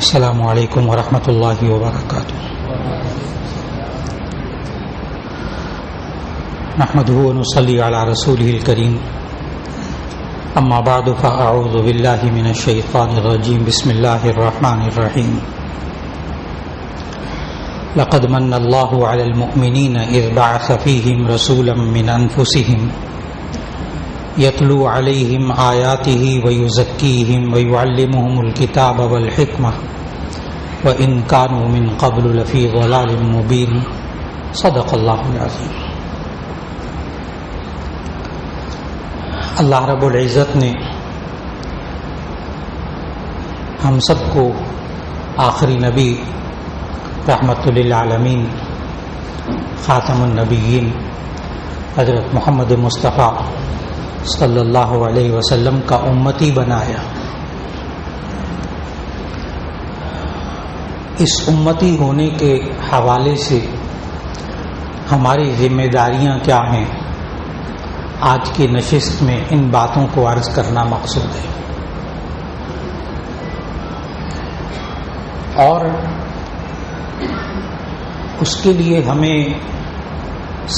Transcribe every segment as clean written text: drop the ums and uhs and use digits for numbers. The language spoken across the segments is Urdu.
السلام علیکم ورحمۃ اللہ وبرکاتہ. نحمده ونصلي على رسوله الكريم. اما بعد فاعوذ بالله من الشیطان الرجیم. بسم اللہ الرحمن الرحیم. لقد من الله على المؤمنين اذ بعث فيهم رسولا من انفسهم يتلو عليهم آياته ويزكيهم ويعلمهم الكتاب والحكمة وإن كانوا من قبل لفي ضلال مبين. صدق اللہ العظیم. اللہ رب العزت نے ہم سب کو آخری نبی رحمت للعالمین خاتم النبیین حضرت محمد مصطفیٰ صلی اللہ علیہ وسلم کا امتی بنایا. اس امتی ہونے کے حوالے سے ہماری ذمہ داریاں کیا ہیں، آج کی نشست میں ان باتوں کو عرض کرنا مقصود ہے. اور اس کے لیے ہمیں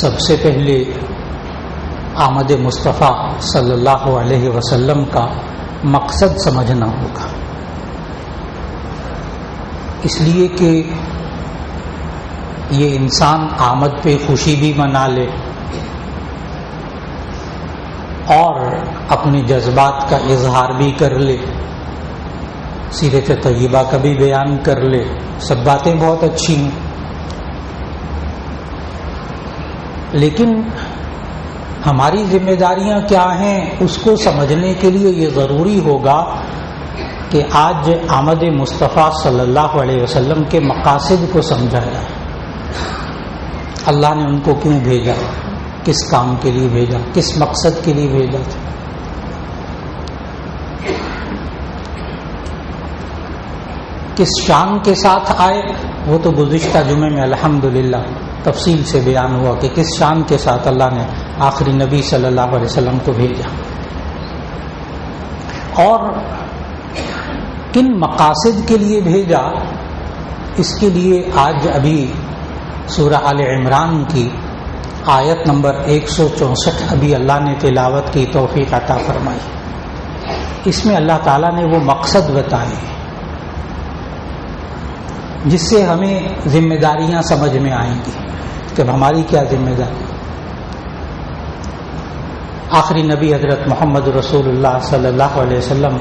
سب سے پہلے آمد مصطفیٰ صلی اللہ علیہ وسلم کا مقصد سمجھنا ہوگا. اس لیے کہ یہ انسان آمد پہ خوشی بھی منا لے اور اپنے جذبات کا اظہار بھی کر لے، سیرت طیبہ کا بھی بیان کر لے، سب باتیں بہت اچھی ہیں، لیکن ہماری ذمہ داریاں کیا ہیں اس کو سمجھنے کے لیے یہ ضروری ہوگا کہ آج آمد مصطفیٰ صلی اللہ علیہ وسلم کے مقاصد کو سمجھا جائے. اللہ نے ان کو کیوں بھیجا، کس کام کے لیے بھیجا، کس مقصد کے لیے بھیجا تھا. کس شان کے ساتھ آئے وہ تو گزشتہ جمعے میں الحمدللہ تفصیل سے بیان ہوا کہ کس شان کے ساتھ اللہ نے آخری نبی صلی اللہ علیہ وسلم کو بھیجا اور کن مقاصد کے لیے بھیجا. اس کے لیے آج ابھی سورہ آل عمران کی آیت نمبر 164 ابھی اللہ نے تلاوت کی توفیق عطا فرمائی. اس میں اللہ تعالیٰ نے وہ مقصد بتائے جس سے ہمیں ذمہ داریاں سمجھ میں آئیں گی کہ ہماری کیا ذمہ داری. آخری نبی حضرت محمد رسول اللہ صلی اللہ علیہ وسلم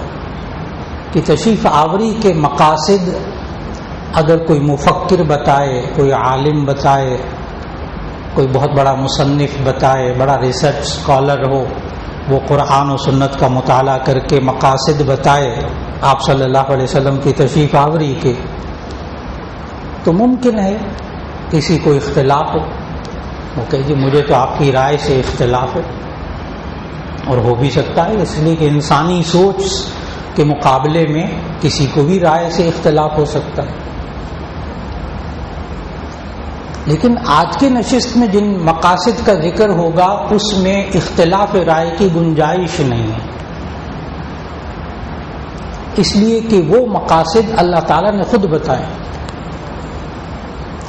کی تشریف آوری کے مقاصد اگر کوئی مفکر بتائے، کوئی عالم بتائے، کوئی بہت بڑا مصنف بتائے، بڑا ریسرچ اسکالر ہو، وہ قرآن و سنت کا مطالعہ کر کے مقاصد بتائے آپ صلی اللہ علیہ وسلم کی تشریف آوری کے، تو ممکن ہے کسی کو اختلاف ہو، وہ کہے جی مجھے تو آپ کی رائے سے اختلاف ہے، اور ہو بھی سکتا ہے، اس لیے کہ انسانی سوچ کے مقابلے میں کسی کو بھی رائے سے اختلاف ہو سکتا ہے. لیکن آج کی نشست میں جن مقاصد کا ذکر ہوگا اس میں اختلاف رائے کی گنجائش نہیں ہے، اس لیے کہ وہ مقاصد اللہ تعالیٰ نے خود بتائے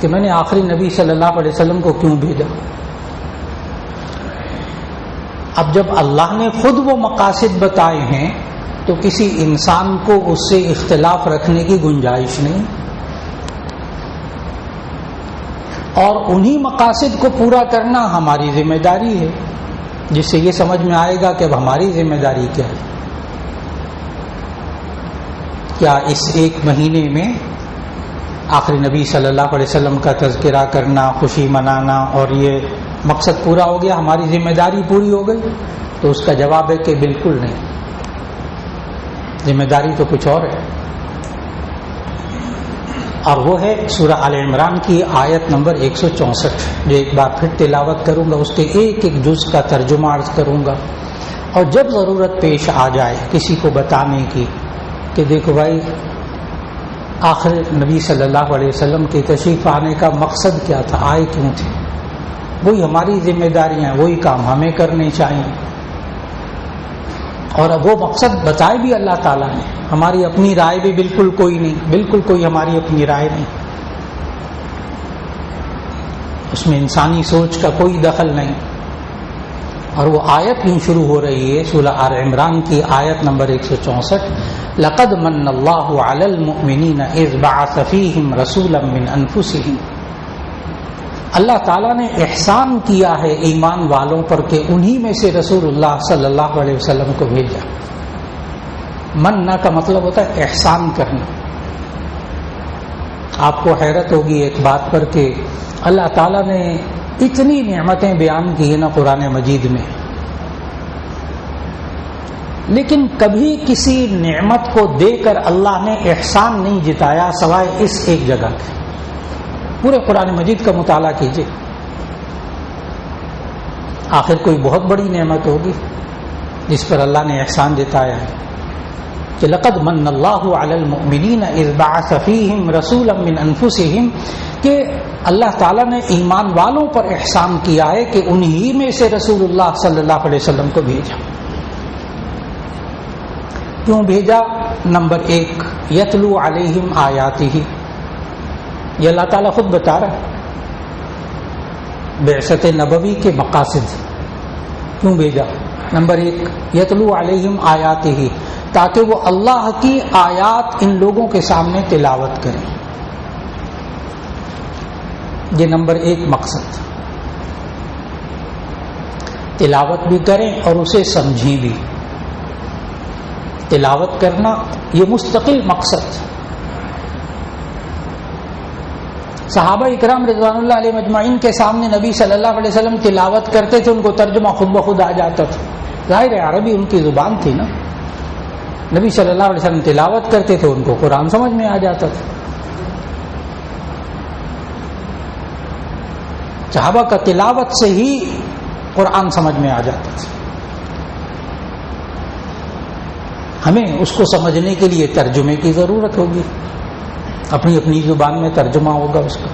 کہ میں نے آخری نبی صلی اللہ علیہ وسلم کو کیوں بھیجا. اب جب اللہ نے خود وہ مقاصد بتائے ہیں تو کسی انسان کو اس سے اختلاف رکھنے کی گنجائش نہیں، اور انہی مقاصد کو پورا کرنا ہماری ذمہ داری ہے، جس سے یہ سمجھ میں آئے گا کہ اب ہماری ذمہ داری کیا ہے. کیا اس ایک مہینے میں آخری نبی صلی اللہ علیہ وسلم کا تذکرہ کرنا، خوشی منانا اور یہ مقصد پورا ہو گیا، ہماری ذمہ داری پوری ہو گئی؟ تو اس کا جواب ہے کہ بالکل نہیں، ذمہ داری تو کچھ اور ہے. اور وہ ہے سورہ آل عمران کی آیت نمبر 164، جو ایک بار پھر تلاوت کروں گا، اس کے ایک ایک جز کا ترجمہ عرض کروں گا، اور جب ضرورت پیش آ جائے کسی کو بتانے کی کہ دیکھو بھائی آخر نبی صلی اللہ علیہ وسلم کے تشریف آنے کا مقصد کیا تھا، آئے کیوں تھے، وہی ہماری ذمہ داریاں، وہی کام ہمیں کرنے چاہیے. اور اب وہ مقصد بتائے بھی اللہ تعالیٰ نے ہماری اپنی رائے بھی بالکل کوئی نہیں، بالکل کوئی ہماری اپنی رائے نہیں، اس میں انسانی سوچ کا کوئی دخل نہیں۔ اور وہ آیت یوں شروع ہو رہی ہے سورہ آل عمران کی آیت نمبر 164، لقد من اللہ علی المؤمنین اذ بعث فیہم رسولا من انفسہم، اللہ تعالیٰ نے احسان کیا ہے ایمان والوں پر کہ انہی میں سے رسول اللہ صلی اللہ علیہ وسلم کو بھیجا۔ مننا کا مطلب ہوتا ہے احسان کرنا۔ آپ کو حیرت ہوگی ایک بات پر کہ اللہ تعالیٰ نے اتنی نعمتیں بیان کی ہیں نا قرآن مجید میں، لیکن کبھی کسی نعمت کو دے کر اللہ نے احسان نہیں جتایا سوائے اس ایک جگہ کے۔ پورے قرآن مجید کا مطالعہ کیجیے، آخر کوئی بہت بڑی نعمت ہوگی جس پر اللہ نے احسان جتایا ہے کہ لقد من اللہ علی المؤمنین اذ بعث فیہم رسولا من انفسہم، کہ اللہ تعالیٰ نے ایمان والوں پر احسان کیا ہے کہ انہی میں سے رسول اللہ صلی اللہ علیہ وسلم کو بھیجا۔ کیوں بھیجا؟ نمبر 1، یتلو علیہم آیاتہ، یہ اللہ تعالیٰ خود بتا رہا ہے بعثت نبوی کے مقاصد۔ کیوں بھیجا؟ نمبر 1، یتلو علیہم آیاتہ، تاکہ وہ اللہ کی آیات ان لوگوں کے سامنے تلاوت کریں۔ یہ نمبر 1 مقصد، تلاوت بھی کریں اور اسے سمجھیں بھی۔ تلاوت کرنا یہ مستقل مقصد۔ صحابہ اکرام رضوان اللہ علیہ مجمعین کے سامنے نبی صلی اللہ علیہ وسلم تلاوت کرتے تھے، ان کو ترجمہ خود بخود آ جاتا تھا، ظاہر ہے عربی ان کی زبان تھی نا۔ نبی صلی اللہ علیہ وسلم تلاوت کرتے تھے، ان کو قرآن سمجھ میں آ جاتا تھا۔ صحابہ کا تلاوت سے ہی قرآن سمجھ میں آ جاتا تھا۔ ہمیں اس کو سمجھنے کے لیے ترجمے کی ضرورت ہوگی، اپنی اپنی زبان میں ترجمہ ہوگا اس کا۔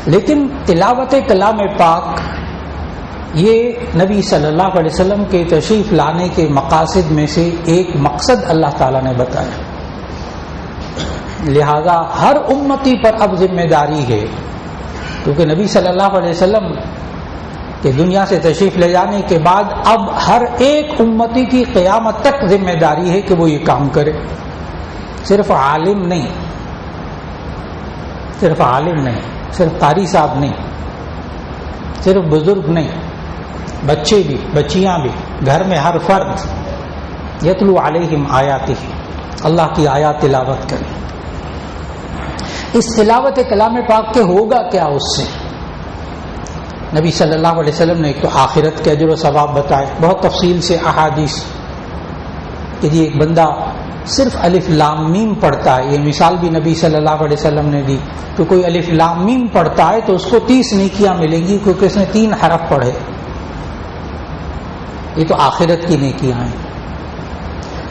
لیکن تلاوت کلام پاک یہ نبی صلی اللہ علیہ وسلم کے تشریف لانے کے مقاصد میں سے ایک مقصد اللہ تعالیٰ نے بتایا، لہذا ہر امتی پر اب ذمہ داری ہے، کیونکہ نبی صلی اللہ علیہ وسلم کہ دنیا سے تشریف لے جانے کے بعد اب ہر ایک امتی کی قیامت تک ذمہ داری ہے کہ وہ یہ کام کرے. صرف عالم نہیں، صرف عالم نہیں، صرف قاری صاحب نہیں، صرف بزرگ نہیں، بچے بھی، بچیاں بھی، گھر میں ہر فرد یتلو علیہم آیاتہ، اللہ کی آیات تلاوت کریں. اس تلاوت کلام پاک کے ہوگا کیا اس سے؟ نبی صلی اللہ علیہ وسلم نے ایک تو آخرت کے اجر و ثواب بتائے بہت تفصیل سے احادیث کہ یہ ایک بندہ صرف الف لام میم پڑھتا ہے، یہ مثال بھی نبی صلی اللہ علیہ وسلم نے دی کہ کوئی الف لام میم پڑھتا ہے تو اس کو 30 نیکیاں ملیں گی کیونکہ اس نے 3 حرف پڑھے. یہ تو آخرت کی نیکیاں ہیں.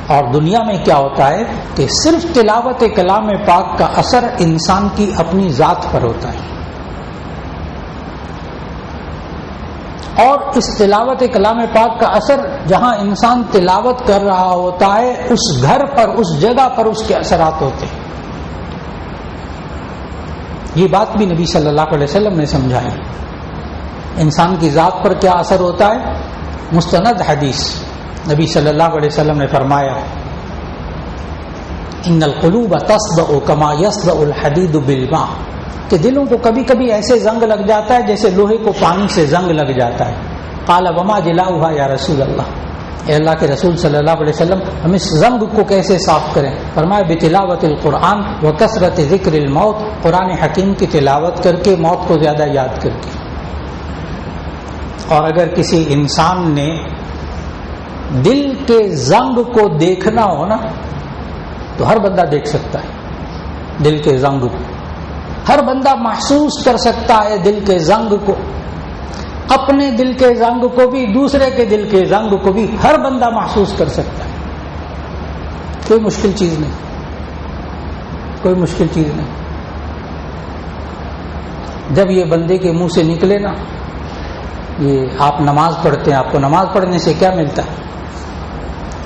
اور دنیا میں کیا ہوتا ہے کہ صرف تلاوت کلام پاک کا اثر انسان کی اپنی ذات پر ہوتا ہے، اور اس تلاوت کلام پاک کا اثر جہاں انسان تلاوت کر رہا ہوتا ہے اس گھر پر، اس جگہ پر اس کے اثرات ہوتے ہیں. یہ بات بھی نبی صلی اللہ علیہ وسلم نے سمجھائی. انسان کی ذات پر کیا اثر ہوتا ہے؟ مستند حدیث نبی صلی اللہ علیہ وسلم نے فرمایا ان القلوب تصدع کما یصدع الحدید بالماء، کہ دلوں کو کبھی کبھی ایسے زنگ لگ جاتا ہے جیسے لوہے کو پانی سے زنگ لگ جاتا ہے. قال وما جلاؤها یا رسول اللہ، اے اللہ کے رسول صلی اللہ علیہ وسلم ہم اس زنگ کو کیسے صاف کریں؟ فرمایا بتلاوت القرآن وکثرت ذکر الموت، قرآن حکیم کی تلاوت کر کے، موت کو زیادہ یاد کر کے. اور اگر کسی انسان نے دل کے زنگ کو دیکھنا ہو نا تو ہر بندہ دیکھ سکتا ہے. دل کے زنگ کو ہر بندہ محسوس کر سکتا ہے. دل کے زنگ کو، اپنے دل کے زنگ کو بھی، دوسرے کے دل کے زنگ کو بھی ہر بندہ محسوس کر سکتا ہے. کوئی مشکل چیز نہیں، کوئی مشکل چیز نہیں. جب یہ بندے کے منہ سے نکلے نا یہ آپ نماز پڑھتے ہیں، آپ کو نماز پڑھنے سے کیا ملتا ہے؟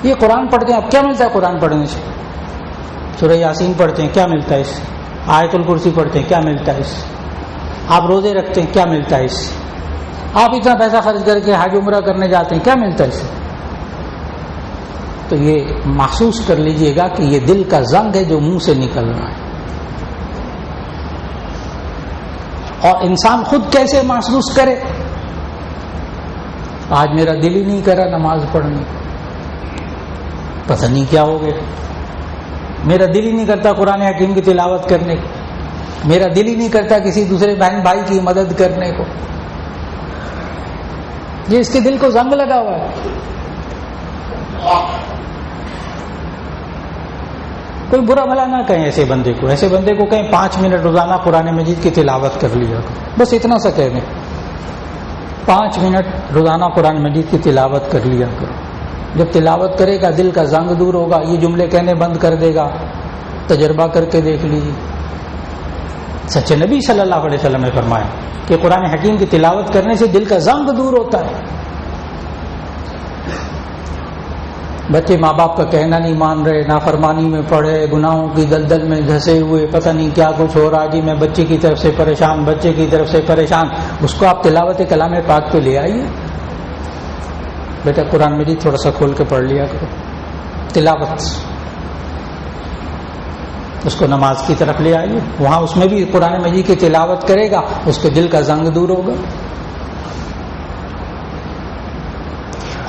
یہ قرآن پڑھتے ہیں، اب کیا ملتا ہے قرآن پڑھنے سے؟ سورہ یاسین پڑھتے ہیں، کیا ملتا ہے اس سے؟ آیت الکرسی پڑھتے ہیں، کیا ملتا ہے اس سے؟ آپ روزے رکھتے ہیں، کیا ملتا ہے اس سے؟ آپ اتنا پیسہ خرچ کر کے حج عمرہ کرنے جاتے ہیں، کیا ملتا ہے اس سے؟ تو یہ محسوس کر لیجئے گا کہ یہ دل کا زنگ ہے جو منہ سے نکل رہا ہے. اور انسان خود کیسے محسوس کرے؟ آج میرا دل ہی نہیں کرا نماز پڑھنے، پتہ نہیں کیا ہو گیا. میرا دل ہی نہیں کرتا قرآن حکیم کی تلاوت کرنے کو، میرا دل ہی نہیں کرتا کسی دوسرے بہن بھائی کی مدد کرنے کو. یہ اس کے دل کو زنگ لگا ہوا ہے. کوئی برا بھلا نہ کہیں ایسے بندے کو، ایسے بندے کو کہیں 5 منٹ روزانہ قرآن مجید کی تلاوت کر لیا کرو، بس اتنا سا کہہ دیں 5 منٹ روزانہ قرآن مجید کی تلاوت کر لیا کرو. جب تلاوت کرے گا دل کا زنگ دور ہوگا، یہ جملے کہنے بند کر دے گا. تجربہ کر کے دیکھ لیجیے. سچے نبی صلی اللہ علیہ وسلم نے فرمایا کہ قرآن حکیم کی تلاوت کرنے سے دل کا زنگ دور ہوتا ہے. بچے ماں باپ کا کہنا نہیں مان رہے، نافرمانی میں پڑے، گناہوں کی دلدل میں دھسے ہوئے، پتہ نہیں کیا کچھ ہو رہا، جی میں بچے کی طرف سے پریشان، بچے کی طرف سے پریشان. اس کو آپ تلاوت کلام پاک پہ لے آئیے. بیٹا قرآن مجید تھوڑا سا کھول کے پڑھ لیا کرو، تلاوت. اس کو نماز کی طرف لے آئیے، وہاں اس میں بھی قرآن مجید کی تلاوت کرے گا، اس کے دل کا زنگ دور ہوگا.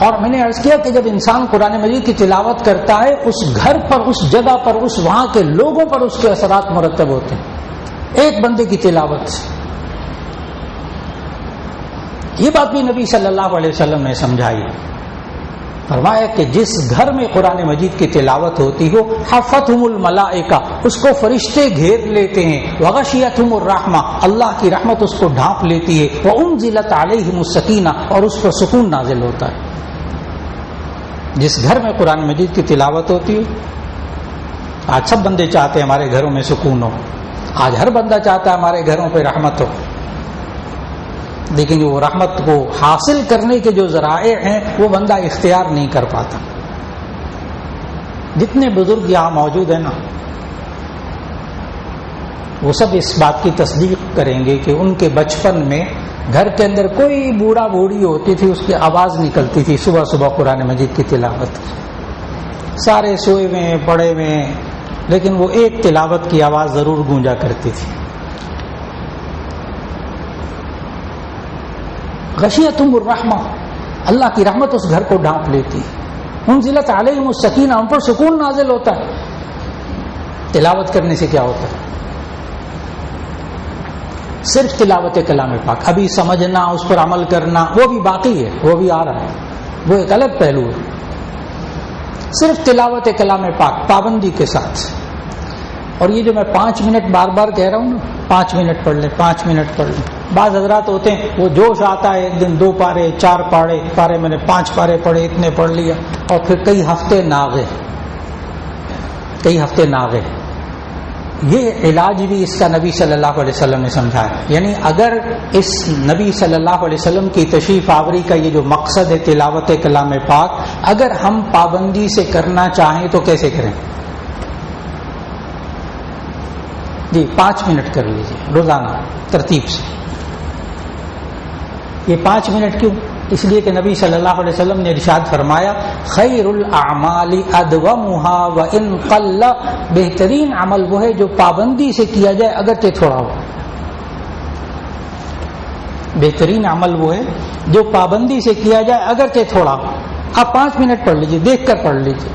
اور میں نے عرض کیا کہ جب انسان قرآن مجید کی تلاوت کرتا ہے، اس گھر پر، اس جگہ پر، اس وہاں کے لوگوں پر اس کے اثرات مرتب ہوتے ہیں ایک بندے کی تلاوت سے. یہ بات بھی نبی صلی اللہ علیہ وسلم نے سمجھائی. فرمایا کہ جس گھر میں قرآن مجید کی تلاوت ہوتی ہو، حفتہم الملائکہ، اس کو فرشتے گھیر لیتے ہیں. وغشیتہم الرحمہ، اللہ کی رحمت اس کو ڈھانپ لیتی ہے. وانزلت علیہم السکینہ، اور اس پر سکون نازل ہوتا ہے. جس گھر میں قرآن مجید کی تلاوت ہوتی ہے، آج سب بندے چاہتے ہیں ہمارے گھروں میں سکون ہو، آج ہر بندہ چاہتا ہے ہمارے گھروں پہ رحمت ہو، لیکن وہ رحمت کو حاصل کرنے کے جو ذرائع ہیں وہ بندہ اختیار نہیں کر پاتا. جتنے بزرگ یہاں موجود ہیں نا، وہ سب اس بات کی تصدیق کریں گے کہ ان کے بچپن میں گھر کے اندر کوئی بوڑھا بوڑھی ہوتی تھی، اس کی آواز نکلتی تھی صبح صبح قرآن مجید کی تلاوت. سارے سوئے ہوئے پڑے ہوئے، لیکن وہ ایک تلاوت کی آواز ضرور گونجا کرتی تھی. غشیتہم الرحمہ، اللہ کی رحمت اس گھر کو ڈھانپ لیتی. انزلت علیہم السکینہ، ان پر سکون نازل ہوتا ہے. تلاوت کرنے سے کیا ہوتا ہے؟ صرف تلاوت کلام پاک، ابھی سمجھنا، اس پر عمل کرنا وہ بھی باقی ہے، وہ بھی آ رہا ہے، وہ ایک الگ پہلو ہے. صرف تلاوت کلام پاک پابندی کے ساتھ. اور یہ جو میں 5 منٹ بار بار کہہ رہا ہوں نا، 5 منٹ پڑھ لیں، 5 منٹ پڑھ لیں. بعض حضرات ہوتے ہیں وہ جوش آتا ہے، ایک دن 2 پارے 4 پارے میں نے 5 پارے پڑھے، اتنے پڑھ لیا، اور پھر کئی ہفتے ناغے. یہ علاج بھی اس کا نبی صلی اللہ علیہ وسلم نے سمجھایا. یعنی اگر اس نبی صلی اللہ علیہ وسلم کی تشریف آوری کا یہ جو مقصد ہے تلاوت کلام پاک، اگر ہم پابندی سے کرنا چاہیں تو کیسے کریں؟ جی 5 منٹ کر لیجیے روزانہ ترتیب سے. یہ 5 منٹ کیوں؟ اس لیے کہ نبی صلی اللہ علیہ وسلم نے ارشاد فرمایا خیر الاعمال ادومها وان قل، بہترین عمل وہ ہے جو پابندی سے کیا جائے اگرچہ تھوڑا ہو. بہترین عمل وہ ہے جو پابندی سے کیا جائے اگرچہ تھوڑا ہو. آپ 5 منٹ پڑھ لیجیے، دیکھ کر پڑھ لیجیے.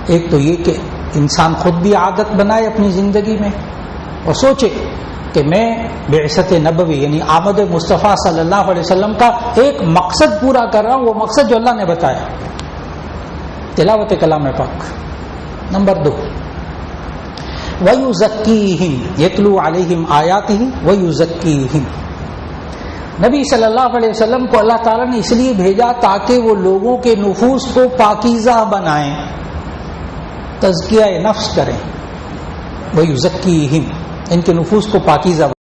ایک تو یہ کہ انسان خود بھی عادت بنائے اپنی زندگی میں، اور سوچے کہ میں بعثت نبوی یعنی آمد مصطفیٰ صلی اللہ علیہ وسلم کا ایک مقصد پورا کر رہا ہوں، وہ مقصد جو اللہ نے بتایا، تلاوت کلام پاک. نمبر 2، وَيُزَكِّيهِمْ يَتْلُو عَلَيْهِمْ آيَاتِهِ وَيُزَكِّيهِمْ. نبی صلی اللہ علیہ وسلم کو اللہ تعالیٰ نے اس لیے بھیجا تاکہ وہ لوگوں کے نفوس کو پاکیزہ بنائیں، تزکیہ نفس کریں. وَيُزَكِّيهِمْ، ان کے نفوس کو پاکیزہ